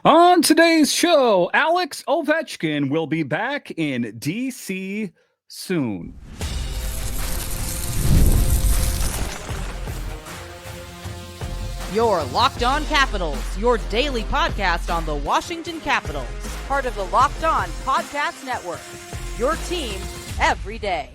On today's show, Alex Ovechkin will be back in DC soon. Your Locked On Capitals, your daily podcast on the Washington Capitals. Part of the Locked On Podcast Network. Your team every day.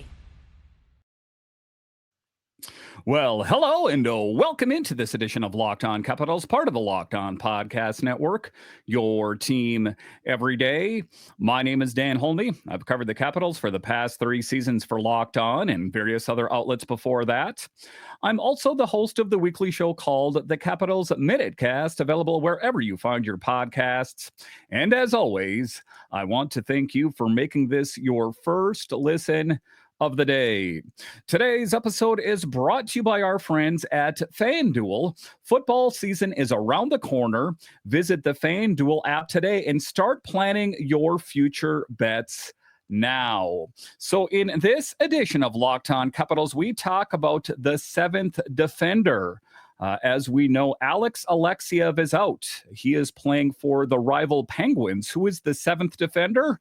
Well, hello and welcome into this edition of Locked On Capitals, part of the Locked On Podcast Network, your team every day. My name is Dan Holney. I've covered the Capitals for the past 3 seasons for Locked On and various other outlets before that. I'm also the host of the weekly show called The Capitals Minute Cast, available wherever you find your podcasts. And as always, I want to thank you for making this your first listen of the day. Today's episode is brought to you by our friends at FanDuel. Football season is around the corner. Visit the FanDuel app today and start planning your future bets now. So in this edition of Locked On Capitals, we talk about the 7th defender. As we know, Alex Alexeyev is out. He is playing for the rival Penguins. Who is the 7th defender?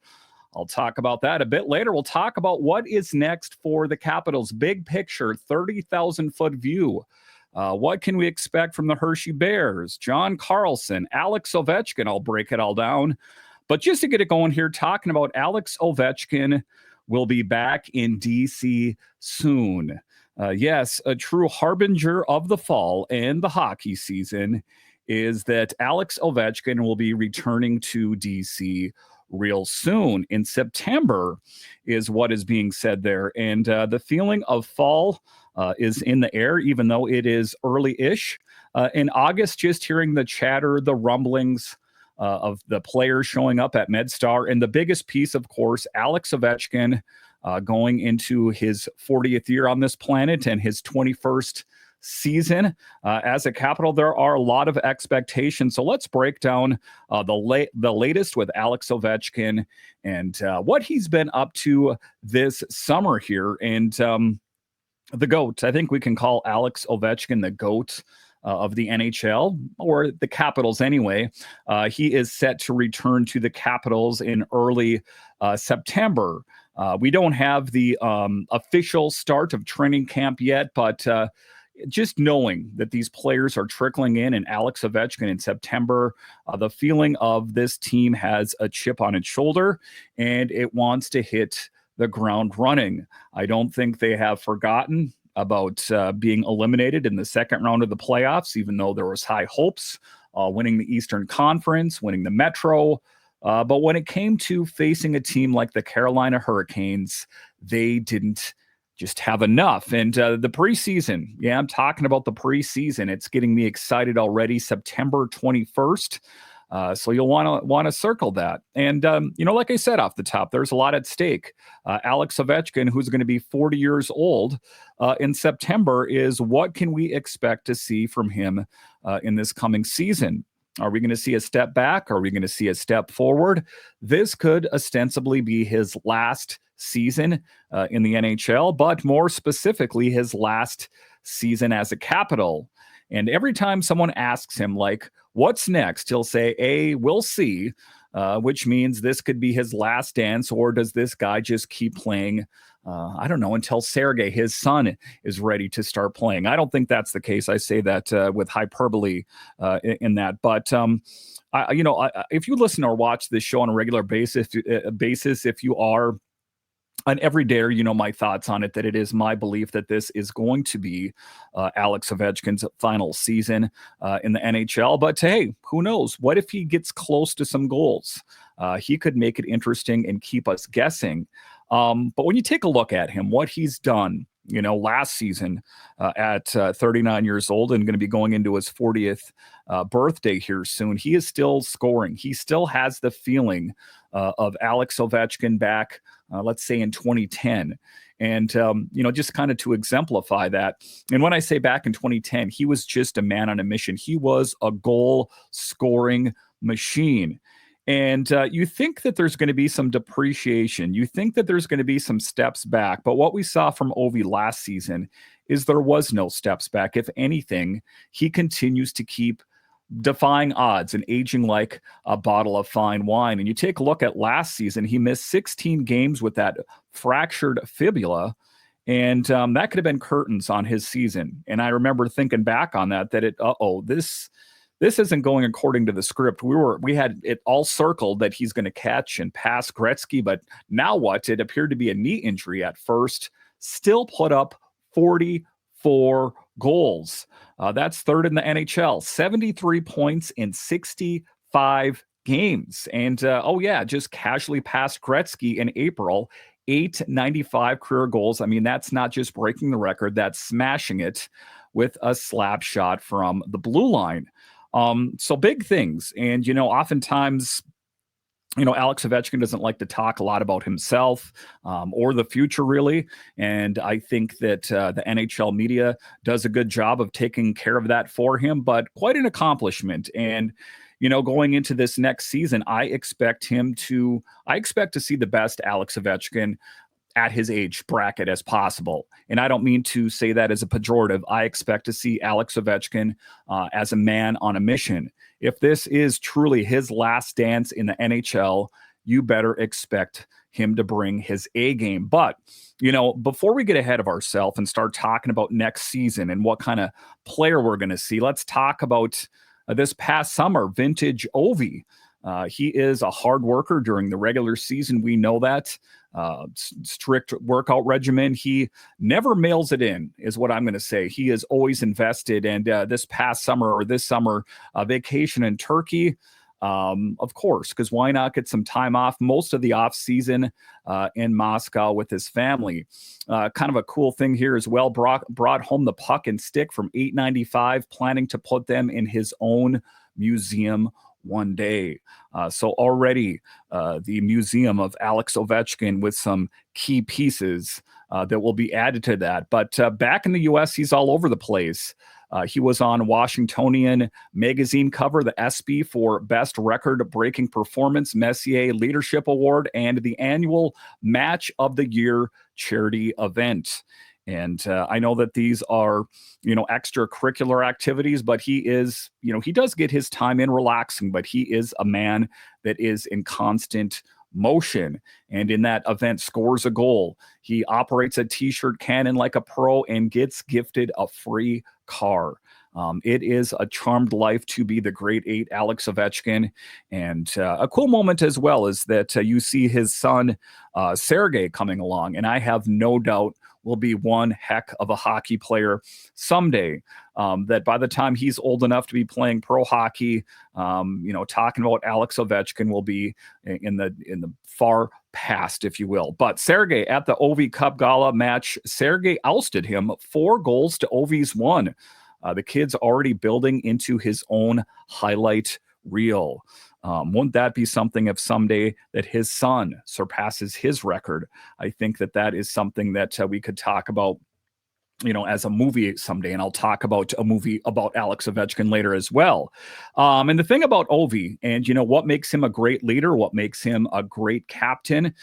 I'll talk about that a bit later. We'll talk about what is next for the Capitals. Big picture, 30,000-foot view. What can we expect from the Hershey Bears? John Carlson, Alex Ovechkin. I'll break it all down. But just to get it going here, talking about Alex Ovechkin will be back in D.C. soon. Yes, a true harbinger of the fall and the hockey season is that Alex Ovechkin will be returning to D.C. real soon. In September is what is being said there. And the feeling of fall is in the air, even though it is early-ish. In August, just hearing the chatter, the rumblings of the players showing up at MedStar. And the biggest piece, of course, Alex Ovechkin going into his 40th year on this planet and his 21st season as a Capital. There are a lot of expectations. So let's break down the latest with Alex Ovechkin and what he's been up to this summer here. And the GOAT, I think we can call Alex Ovechkin the GOAT of the NHL, or the Capitals anyway. He is set to return to the Capitals in early September. We don't have the official start of training camp yet, but just knowing that these players are trickling in and Alex Ovechkin in September, the feeling of this team has a chip on its shoulder and it wants to hit the ground running. I don't think they have forgotten about being eliminated in the second round of the playoffs, even though there was high hopes, winning the Eastern Conference, winning the Metro. But when it came to facing a team like the Carolina Hurricanes, they didn't just have enough. And the preseason, yeah, I'm talking about the preseason. It's getting me excited already. September 21st. So you'll want to circle that. And, like I said off the top, there's a lot at stake. Alex Ovechkin, who's going to be 40 years old in September, is what can we expect to see from him in this coming season? Are we going to see a step back? Are we going to see a step forward? This could ostensibly be his last season in the NHL, but more specifically, his last season as a Capital. And every time someone asks him, like, what's next? He'll say, we'll see, which means this could be his last dance, or does this guy just keep playing, I don't know, until Sergei, his son, is ready to start playing. I don't think that's the case. I say that with hyperbole in that. But, if you listen or watch this show on a regular basis, if you are an everydayer, you know my thoughts on it, that it is my belief that this is going to be Alex Ovechkin's final season in the NHL. But hey, who knows? What if he gets close to some goals? He could make it interesting and keep us guessing. But when you take a look at him, what he's done, last season at 39 years old and going to be going into his 40th birthday here soon, he is still scoring. He still has the feeling of Alex Ovechkin back, let's say in 2010. And, just kind of to exemplify that. And when I say back in 2010, he was just a man on a mission. He was a goal scoring machine. And you think that there's going to be some depreciation. You think that there's going to be some steps back. But what we saw from Ovi last season is there was no steps back. If anything, he continues to keep defying odds and aging like a bottle of fine wine. And you take a look at last season, he missed 16 games with that fractured fibula. And that could have been curtains on his season. And I remember thinking back on that this isn't going according to the script. We had it all circled that he's going to catch and pass Gretzky, but now what? It appeared to be a knee injury at first. Still put up 44 goals. That's third in the NHL. 73 points in 65 games. And just casually passed Gretzky in April. 895 career goals. I mean, that's not just breaking the record, that's smashing it with a slap shot from the blue line. So big things. And, oftentimes, Alex Ovechkin doesn't like to talk a lot about himself or the future, really. And I think that the NHL media does a good job of taking care of that for him, but quite an accomplishment. And, going into this next season, I expect to see the best Alex Ovechkin at his age bracket as possible. And I don't mean to say that as a pejorative. I expect to see Alex Ovechkin as a man on a mission. If this is truly his last dance in the NHL, you better expect him to bring his A game. But, before we get ahead of ourselves and start talking about next season and what kind of player we're going to see, let's talk about this past summer, vintage Ovi. He is a hard worker during the regular season. We know that. Strict workout regimen. He never mails it in, is what I'm going to say. He is always invested. And this summer, vacation in Turkey, of course, because why not get some time off? Most of the off season in Moscow with his family. Kind of a cool thing here as well. Brought home the puck and stick from 895, planning to put them in his own museum one day. So already the museum of Alex Ovechkin with some key pieces that will be added to that. But back in the U.S., he's all over the place. He was on Washingtonian magazine cover, the ESPY for Best Record-Breaking Performance, Messier Leadership Award, and the annual Match of the Year charity event. And I know that these are, extracurricular activities, but he is, he does get his time in relaxing, but he is a man that is in constant motion. And in that event, scores a goal. He operates a t-shirt cannon like a pro and gets gifted a free car. It is a charmed life to be the great eight Alex Ovechkin. And a cool moment as well is that you see his son, Sergei, coming along. And I have no doubt will be one heck of a hockey player someday. That by the time he's old enough to be playing pro hockey, talking about Alex Ovechkin will be in the far past, if you will. But Sergei at the Ovi Cup Gala match, Sergei ousted him 4 goals to Ovi's 1. The kid's already building into his own highlight reel. Wouldn't that be something if someday that his son surpasses his record? I think that is something that we could talk about, as a movie someday. And I'll talk about a movie about Alex Ovechkin later as well. And the thing about Ovi, and what makes him a great leader, what makes him a great captain,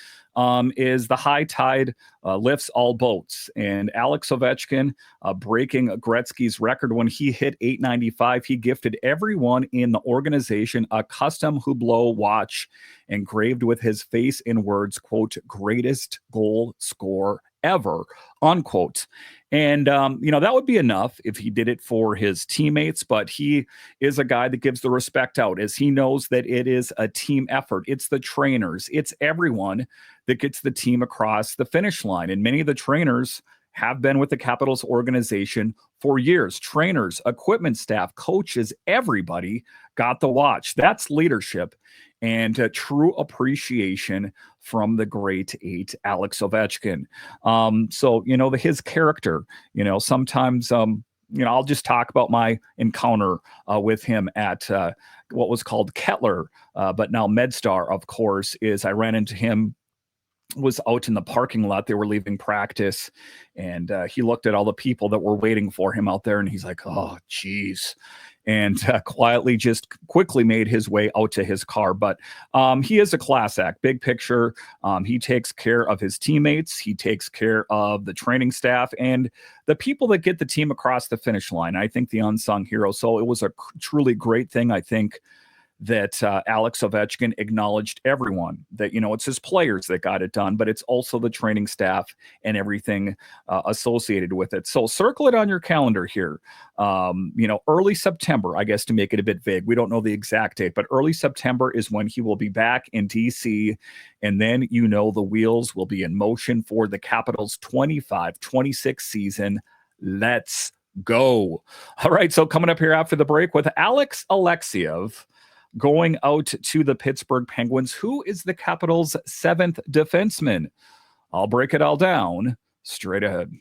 is the high tide lifts all boats. And Alex Ovechkin breaking Gretzky's record when he hit 895, he gifted everyone in the organization a custom Hublot watch engraved with his face in words, quote, greatest goal scorer ever, unquote. And, that would be enough if he did it for his teammates, but he is a guy that gives the respect out, as he knows that it is a team effort. It's the trainers, it's everyone that gets the team across the finish line. And many of the trainers have been with the Capitals organization for years. Trainers, equipment staff, coaches, everybody got the watch. That's leadership and true appreciation from the great eight, Alex Ovechkin. So, his character, sometimes, I'll just talk about my encounter with him at what was called Kettler, but now MedStar, of course, is I ran into him was out in the parking lot. They were leaving practice, and he looked at all the people that were waiting for him out there, and he's like, "Oh, geez." And quietly, just quickly made his way out to his car. But he is a class act, big picture. He takes care of his teammates. He takes care of the training staff and the people that get the team across the finish line. I think the unsung hero. So it was a truly great thing. I think that Alex Ovechkin acknowledged everyone, that, it's his players that got it done, but it's also the training staff and everything associated with it. So circle it on your calendar here. Early September, I guess, to make it a bit vague. We don't know the exact date, but early September is when he will be back in DC. And then, the wheels will be in motion for the Capitals 25-26 season. Let's go. All right. So coming up here after the break with Alex Alexeyev, going out to the Pittsburgh Penguins. Who is the Capitals' 7th defenseman? I'll break it all down straight ahead.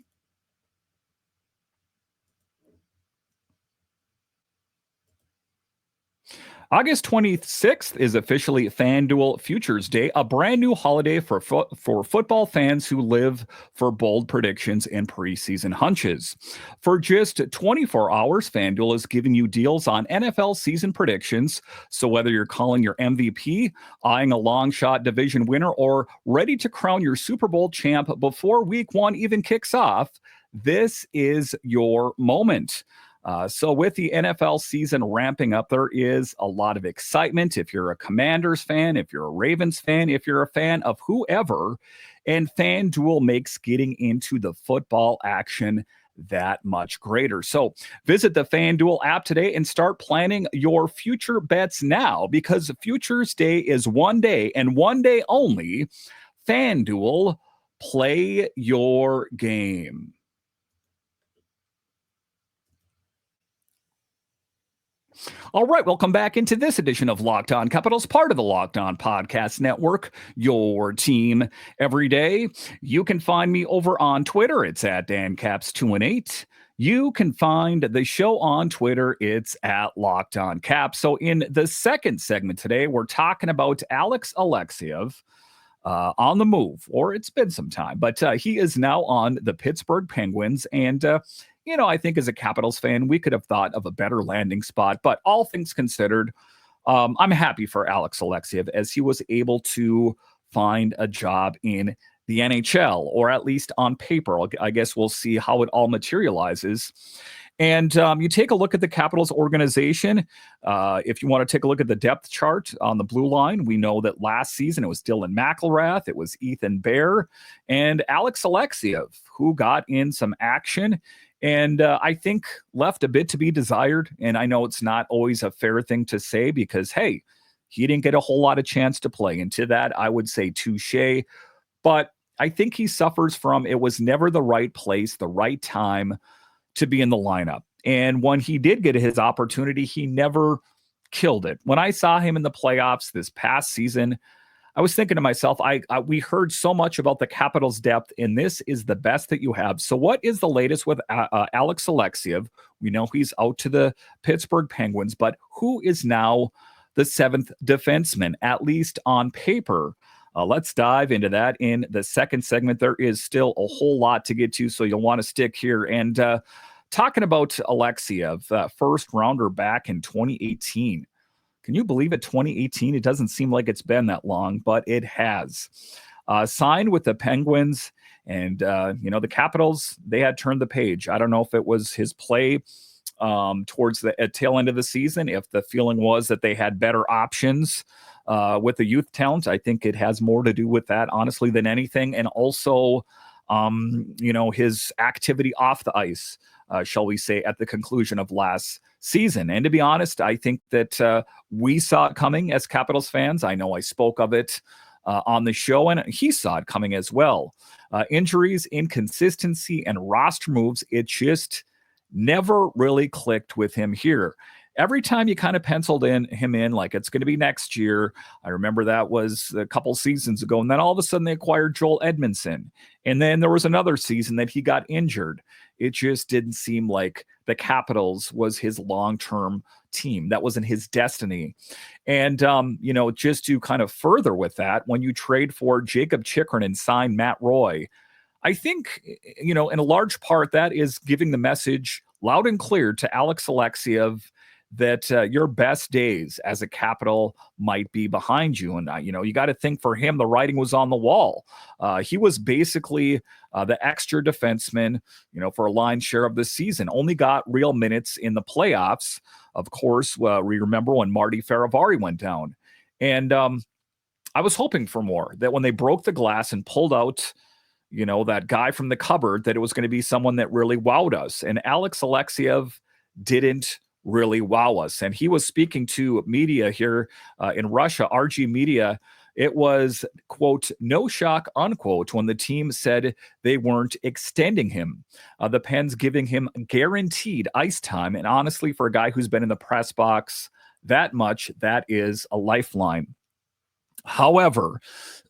August 26th is officially FanDuel Futures Day, a brand new holiday for football fans who live for bold predictions and preseason hunches. For just 24 hours, FanDuel is giving you deals on NFL season predictions. So whether you're calling your MVP, eyeing a long shot division winner, or ready to crown your Super Bowl champ before week 1 even kicks off, this is your moment. So with the NFL season ramping up, there is a lot of excitement. If you're a Commanders fan, if you're a Ravens fan, if you're a fan of whoever, and FanDuel makes getting into the football action that much greater. So visit the FanDuel app today and start planning your future bets now, because Futures Day is one day and one day only. FanDuel, play your game. All right, welcome back into this edition of Locked On Capitals, part of the Locked On Podcast Network, your team every day. You can find me over on Twitter. It's at DanCaps218. You can find the show on Twitter. It's at Locked On Caps. So in the second segment today, we're talking about Alex Alexeyev on the move, or it's been some time, but he is now on the Pittsburgh Penguins. And I think as a Capitals fan, we could have thought of a better landing spot, but all things considered, I'm happy for Alex Alexeyev as he was able to find a job in the NHL, or at least on paper. I guess we'll see how it all materializes. And you take a look at the Capitals organization. If you want to take a look at the depth chart on the blue line, we know that last season it was Dylan McIlrath, it was Ethan Bear, and Alex Alexeyev, who got in some action. And I think left a bit to be desired. And I know it's not always a fair thing to say because, hey, he didn't get a whole lot of chance to play. And to that, I would say touche. But I think he suffers from it was never the right place, the right time to be in the lineup. And when he did get his opportunity, he never killed it. When I saw him in the playoffs this past season, I was thinking to myself, we heard so much about the Capitals' depth, and this is the best that you have. So what is the latest with Alex Alexeyev? We know he's out to the Pittsburgh Penguins, but who is now the 7th defenseman, at least on paper? Let's dive into that in the second segment. There is still a whole lot to get to, so you'll want to stick here. And talking about Alexeyev, first rounder back in 2018. Can you believe it? 2018? It doesn't seem like it's been that long, but it has. Signed with the Penguins, and the Capitals, they had turned the page. I don't know if it was his play towards the tail end of the season, if the feeling was that they had better options with the youth talent. I think it has more to do with that, honestly, than anything. And also, his activity off the ice, shall we say, at the conclusion of last season. And to be honest, I think that we saw it coming as Capitals fans. I know I spoke of it on the show, and he saw it coming as well. Injuries, inconsistency, and roster moves, it just never really clicked with him here. Every time you kind of penciled him in like it's going to be next year. I remember that was a couple seasons ago. And then all of a sudden they acquired Joel Edmondson. And then there was another season that he got injured. it just didn't seem like the Capitals was his long-term team. That wasn't his destiny. And, just to kind of further with that, when you trade for Jacob Chychrun and sign Matt Roy, I think, in a large part, that is giving the message loud and clear to Alex Alexeyev that your best days as a Capital might be behind you. And, you got to think for him, the writing was on the wall. He was basically the extra defenseman, for a line share of the season, only got real minutes in the playoffs. Of course, we remember when Marty Faravari went down. And I was hoping for more, that when they broke the glass and pulled out, that guy from the cupboard, that it was going to be someone that really wowed us. And Alex Alexeyev didn't really wow us. And he was speaking to media here in Russia, RG Media. It was, quote, no shock, unquote, when the team said they weren't extending him. The Pens giving him guaranteed ice time. And honestly, for a guy who's been in the press box that much, that is a lifeline. However,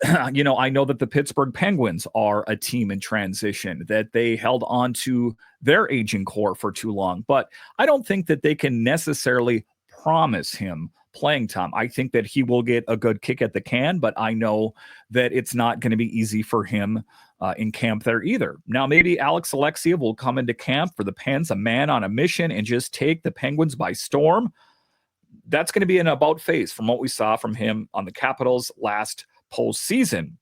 I know that the Pittsburgh Penguins are a team in transition, that they held on to their aging core for too long. But I don't think that they can necessarily promise him playing time. I think that he will get a good kick at the can, but I know that it's not going to be easy for him in camp there either. Now, maybe Alex Alexeyev will come into camp for the Pens, a man on a mission, and just take the Penguins by storm. That's going to be an about face from what we saw from him on the Capitals last postseason.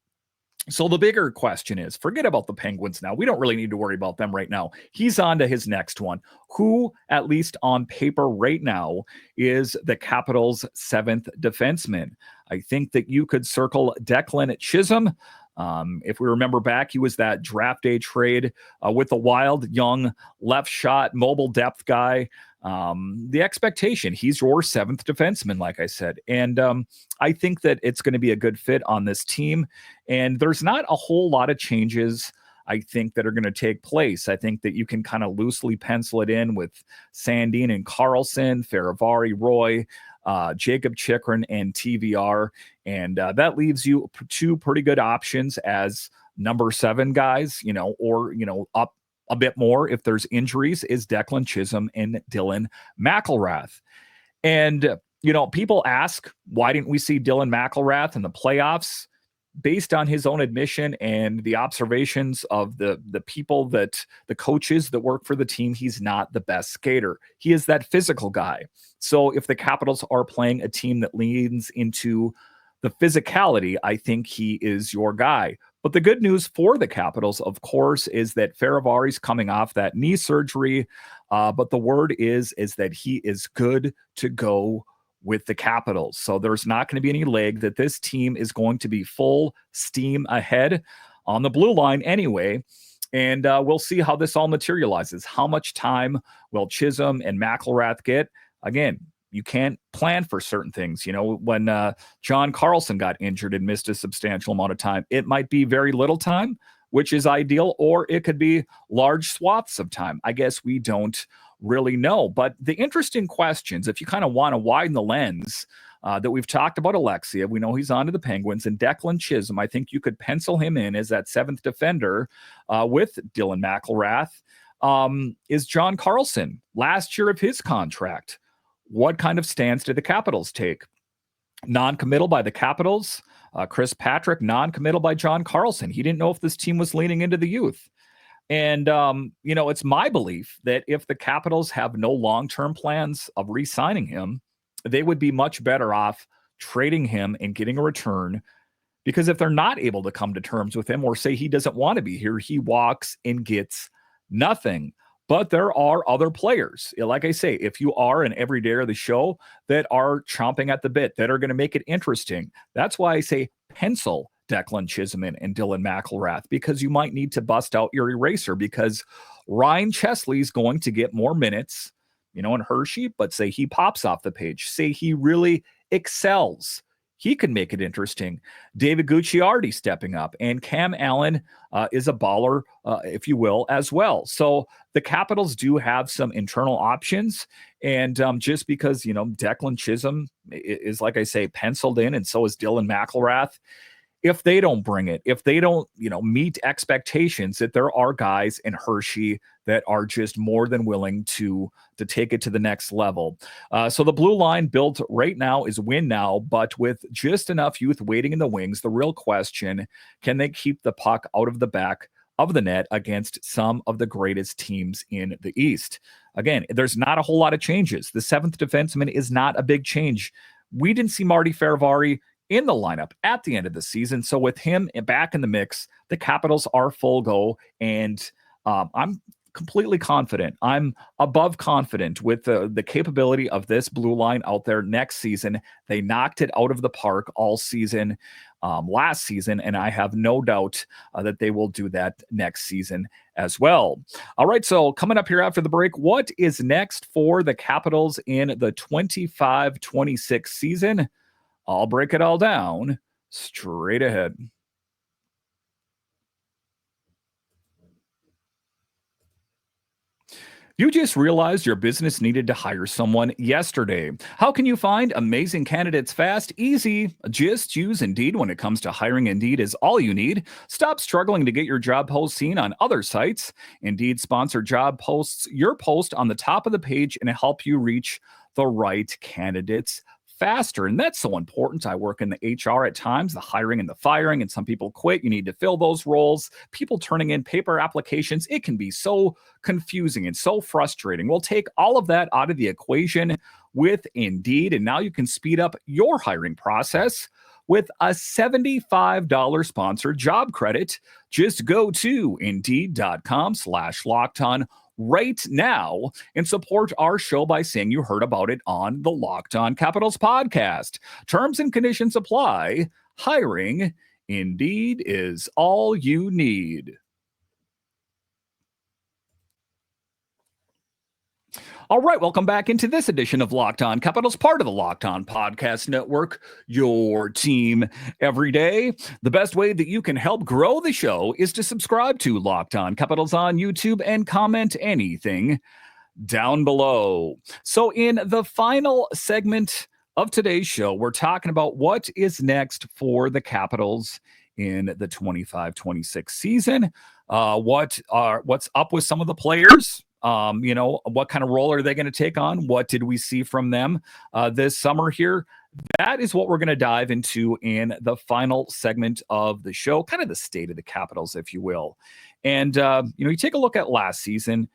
So the bigger question is, forget about the Penguins now. We don't really need to worry about them right now. He's on to his next one. Who, at least on paper right now, is the Capitals' seventh defenseman? I think that you could circle Declan Chisholm. If we remember back, he was that draft day trade with the Wild, young left shot, mobile depth guy. The expectation, he's your seventh defenseman, like I said. And I think that it's going to be a good fit on this team. And there's not a whole lot of changes, I think, that are going to take place. I think that you can kind of loosely pencil it in with Sandin and Carlson, Faravari, Roy, Jacob Chychrun, and TVR. And that leaves you two pretty good options as number 7 guys, or, up a bit more if there's injuries, is Declan Chisholm and Dylan McIlrath. And, people ask, why didn't we see Dylan McIlrath in the playoffs? Based on his own admission and the observations of the people, that the coaches that work for the team, he's not the best skater. He is that physical guy. So if the Capitals are playing a team that leans into the physicality, I think he is your guy. But the good news for the Capitals, of course, is that Faravari's coming off that knee surgery. But the word is that he is good to go with the Capitals. So there's not going to be any leg, that this team is going to be full steam ahead on the blue line anyway. And we'll see how this all materializes. How much time will Chisholm and McIlrath get? Again, you can't plan for certain things. When John Carlson got injured and missed a substantial amount of time, it might be very little time, which is ideal, or it could be large swaths of time. I guess we don't really know. But the interesting questions, if you kind of want to widen the lens, that we've talked about Alexeyev, we know he's on to the Penguins, and Declan Chisholm, I think you could pencil him in as that 7th defender with Dylan McIlrath, is John Carlson. Last year of his contract, what kind of stance did the Capitals take? Non-committal by the Capitals. Chris Patrick, non-committal by John Carlson. He didn't know if this team was leaning into the youth. And, it's my belief that if the Capitals have no long-term plans of re-signing him, they would be much better off trading him and getting a return. Because if they're not able to come to terms with him, or say he doesn't want to be here, he walks and gets nothing. But there are other players, like I say, if you are an everyday of the show, that are chomping at the bit, that are going to make it interesting. That's why I say pencil Declan Chisholm and Dylan McIlrath, because you might need to bust out your eraser, because Ryan Chesley's going to get more minutes, in Hershey, but say he pops off the page, say he really excels. He can make it interesting. David Gucciardi stepping up, and Cam Allen is a baller, if you will, as well. So the Capitals do have some internal options. And just because, Declan Chisholm is, like I say, penciled in, and so is Dylan McIlrath, if they don't bring it, if they don't, meet expectations, that there are guys in Hershey that are just more than willing to take it to the next level. So the blue line built right now is win now, but with just enough youth waiting in the wings, the real question, can they keep the puck out of the back of the net against some of the greatest teams in the East? Again, there's not a whole lot of changes. The seventh defenseman is not a big change. We didn't see Marty Ferravari in the lineup at the end of the season. So with him back in the mix, the Capitals are full go, and I'm completely confident. I'm above confident with the capability of this blue line out there next season. They knocked it out of the park all season last season, and I have no doubt that they will do that next season as well. All right, so coming up here after the break, what is next for the Capitals in the 25-26 season? I'll break it all down straight ahead. You just realized your business needed to hire someone yesterday. How can you find amazing candidates fast? Easy. Just use Indeed when it comes to hiring. Indeed is all you need. Stop struggling to get your job post seen on other sites. Indeed sponsored job posts your post on the top of the page and help you reach the right candidates faster. And that's so important. I work in the HR at times, the hiring and the firing, and some people quit. You need to fill those roles. People turning in paper applications. It can be so confusing and so frustrating. We'll take all of that out of the equation with Indeed. And now you can speed up your hiring process with a $75 sponsored job credit. Just go to Indeed.com/lockedon right now and support our show by saying you heard about it on the Locked On Capitals podcast. Terms and conditions apply. Hiring Indeed is all you need. All right, welcome back into this edition of Locked On Capitals, part of the Locked On Podcast Network, your team every day. The best way that you can help grow the show is to subscribe to Locked On Capitals on YouTube and comment anything down below. So in the final segment of today's show, we're talking about what is next for the Capitals in the 25-26 season. What's up with some of the players? What kind of role are they going to take on? What did we see from them this summer here? That is what we're going to dive into in the final segment of the show, kind of the state of the Capitals, if you will. And, you take a look at last season,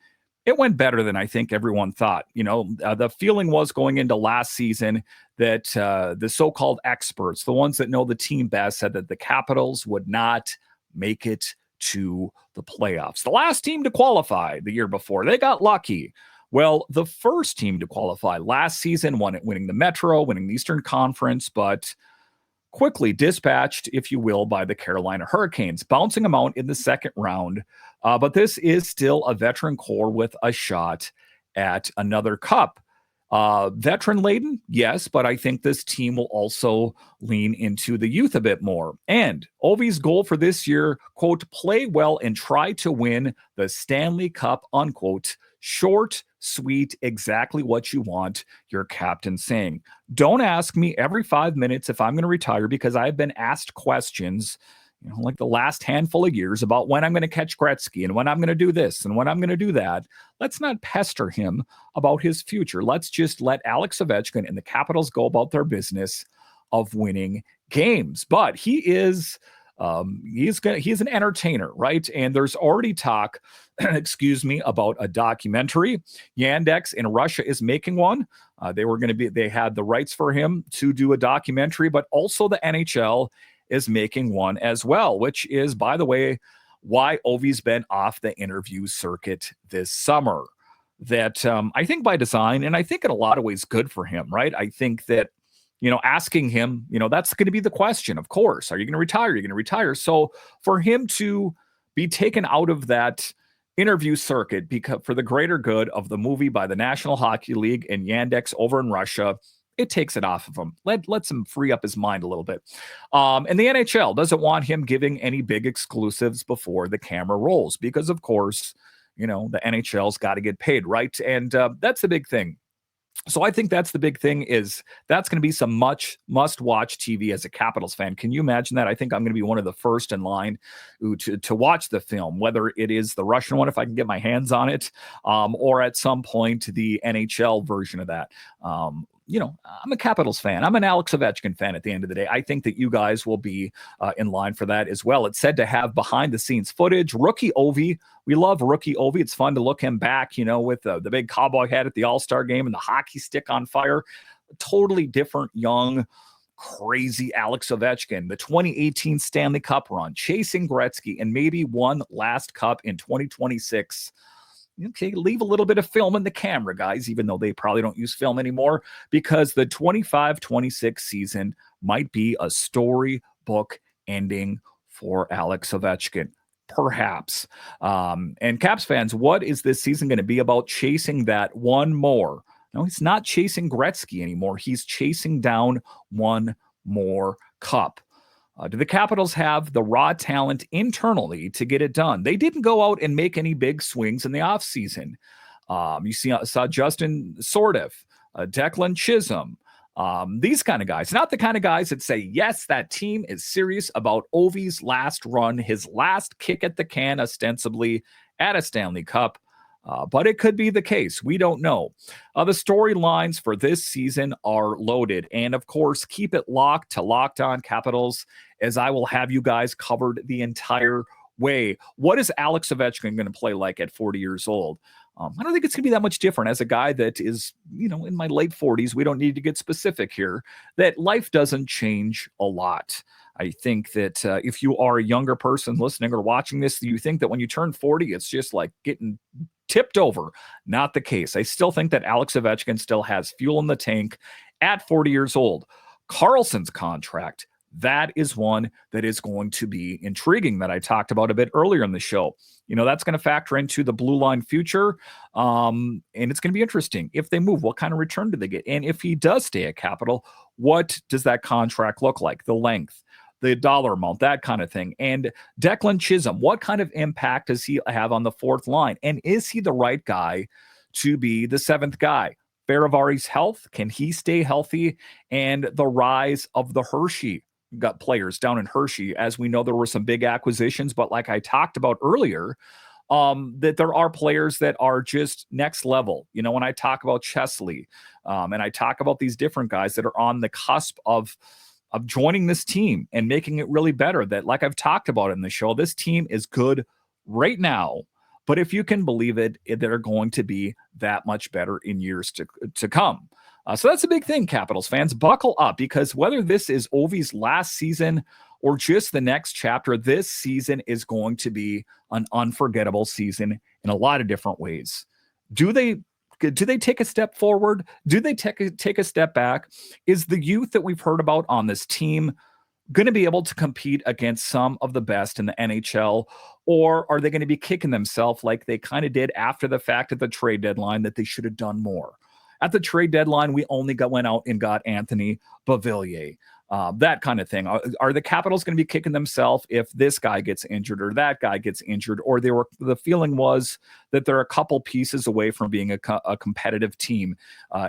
it went better than I think everyone thought. The feeling was going into last season that the so-called experts, the ones that know the team best, said that the Capitals would not make it to the playoffs. The last team to qualify the year before, they got lucky. Well, the first team to qualify last season, winning the Metro, winning the Eastern Conference, but quickly dispatched, if you will, by the Carolina Hurricanes, bouncing them out in the second round. But this is still a veteran core with a shot at another cup. Veteran laden, yes, but I think this team will also lean into the youth a bit more. And Ovi's goal for this year, quote, play well and try to win the Stanley Cup, unquote. Short, sweet, exactly what you want, your captain saying. Don't ask me every 5 minutes if I'm going to retire, because I've been asked questions like the last handful of years about when I'm going to catch Gretzky and when I'm going to do this and when I'm going to do that. Let's not pester him about his future. Let's just let Alex Ovechkin and the Capitals go about their business of winning games. But he is he's an entertainer, right? And there's already talk, about a documentary. Yandex in Russia is making one. They had the rights for him to do a documentary, but also the NHL is making one as well, which is, by the way, why Ovi's been off the interview circuit this summer. That I think by design, and I think in a lot of ways good for him, right? I think that, asking him, that's going to be the question, of course. Are you going to retire? Are you going to retire? So for him to be taken out of that interview circuit because for the greater good of the movie by the National Hockey League and Yandex over in Russia, it takes it off of him. Lets him free up his mind a little bit. And the NHL doesn't want him giving any big exclusives before the camera rolls because, of course, the NHL's got to get paid, right? And that's the big thing. So I think that's the big thing, is that's going to be some must-watch TV as a Capitals fan. Can you imagine that? I think I'm going to be one of the first in line to watch the film, whether it is the Russian one, if I can get my hands on it, or at some point the NHL version of that. I'm a Capitals fan. I'm an Alex Ovechkin fan at the end of the day. I think that you guys will be in line for that as well. It's said to have behind-the-scenes footage. Rookie Ovi. We love rookie Ovi. It's fun to look him back, with the big cowboy hat at the All-Star game and the hockey stick on fire. Totally different, young, crazy Alex Ovechkin. The 2018 Stanley Cup run, chasing Gretzky, and maybe one last cup in 2026. Okay, leave a little bit of film in the camera, guys, even though they probably don't use film anymore, because the 25-26 season might be a storybook ending for Alex Ovechkin. Perhaps. And Caps fans, what is this season going to be about? Chasing that one more. No, he's not chasing Gretzky anymore. He's chasing down one more cup. Do the Capitals have the raw talent internally to get it done? They didn't go out and make any big swings in the offseason. Saw Justin Sordev, Declan Chisholm, these kind of guys. Not the kind of guys that say, yes, that team is serious about Ovi's last run, his last kick at the can, ostensibly at a Stanley Cup. But it could be the case. We don't know. The storylines for this season are loaded. And, of course, keep it locked to Locked On Capitals, as I will have you guys covered the entire way. What is Alex Ovechkin going to play like at 40 years old? I don't think it's going to be that much different. As a guy that is, in my late 40s, we don't need to get specific here, that life doesn't change a lot. I think that if you are a younger person listening or watching this, you think that when you turn 40, it's just like getting tipped over. Not the case. I still think that Alex Ovechkin still has fuel in the tank at 40 years old. Carlson's contract, that is one that is going to be intriguing, that I talked about a bit earlier in the show. That's going to factor into the blue line future. And it's going to be interesting. If they move, what kind of return do they get? And if he does stay at Capital, what does that contract look like? The length, the dollar amount, that kind of thing. And Declan Chisholm, what kind of impact does he have on the fourth line? And is he the right guy to be the seventh guy? Faravari's health, can he stay healthy? And the rise of the Hershey. Got players down in Hershey. As we know, there were some big acquisitions, but like I talked about earlier, that there are players that are just next level. When I talk about Chesley, and I talk about these different guys that are on the cusp of joining this team and making it really better, that, like I've talked about in the show, this team is good right now, but if you can believe it, they're going to be that much better in years to come. So that's a big thing, Capitals fans. Buckle up, because whether this is Ovi's last season or just the next chapter, this season is going to be an unforgettable season in a lot of different ways. Do they take a step forward? Do they take a step back? Is the youth that we've heard about on this team going to be able to compete against some of the best in the NHL? Or are they going to be kicking themselves like they kind of did after the fact at the trade deadline, that they should have done more? At the trade deadline, we only went out and got Anthony Beauvillier, that kind of thing. Are the Capitals going to be kicking themselves if this guy gets injured or that guy gets injured, or the feeling was that they're a couple pieces away from being a competitive team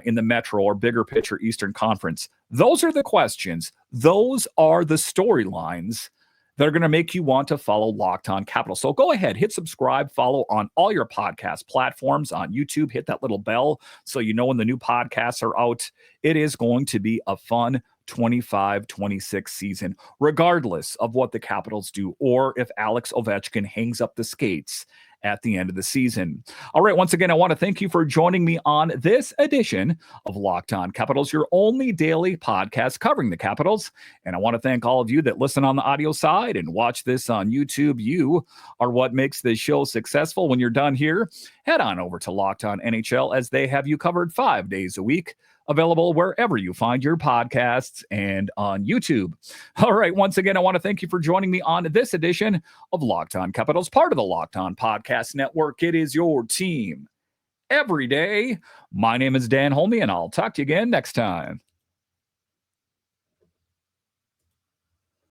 in the Metro or bigger picture Eastern Conference? Those are the questions. Those are the storylines that are going to make you want to follow Locked On Capitals. So go ahead, hit subscribe, follow on all your podcast platforms, on YouTube, hit that little bell so you know when the new podcasts are out. It is going to be a fun 25-26 season, regardless of what the Capitals do or if Alex Ovechkin hangs up the skates at the end of the season. All right, once again, I want to thank you for joining me on this edition of Locked On Capitals, your only daily podcast covering the Capitals. And I want to thank all of you that listen on the audio side and watch this on YouTube. You are what makes this show successful. When you're done here, head on over to Locked On NHL, as they have you covered 5 days a week, available wherever you find your podcasts and on YouTube. All right, once again, I want to thank you for joining me on this edition of Locked On Capitals, part of the Locked On Podcast Network. It is your team every day. My name is Dan Holme, and I'll talk to you again next time.